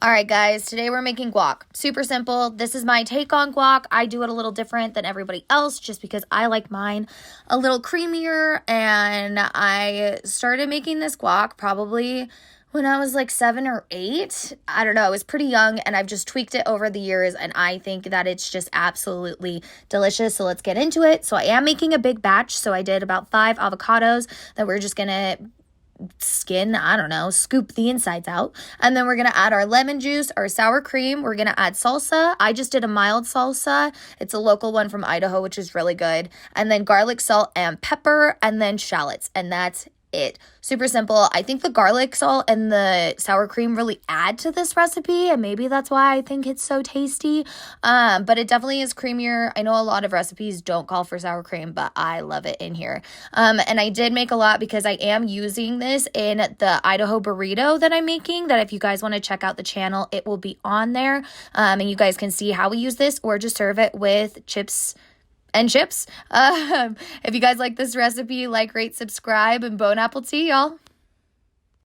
All right, guys, today we're making guac. Super simple. This is my take on guac. I do it a little different than everybody else just because I like mine a little creamier, and I started making this guac probably when I was like 7 or 8. I don't know. I was pretty young, and I've just tweaked it over the years, and I think that it's just absolutely delicious. So let's get into it. So I am making a big batch. So I did about 5 avocados that we're just going to scoop the insides out. And then we're going to add our lemon juice, our sour cream. We're going to add salsa. I just did a mild salsa. It's a local one from Idaho, which is really good. And then garlic, salt, and pepper, and then shallots. And that's it. Super simple. I think the garlic, salt, and the sour cream really add to this recipe, and maybe that's why I think it's so tasty. But it definitely is creamier. I know a lot of recipes don't call for sour cream, but I love it in here. And I did make a lot because I am using this in the Idaho burrito that I'm making, that if you guys want to check out the channel, it will be on there. And you guys can see how we use this, or just serve it with chips. If you guys like this recipe, like, rate, subscribe, and bon appetit, y'all.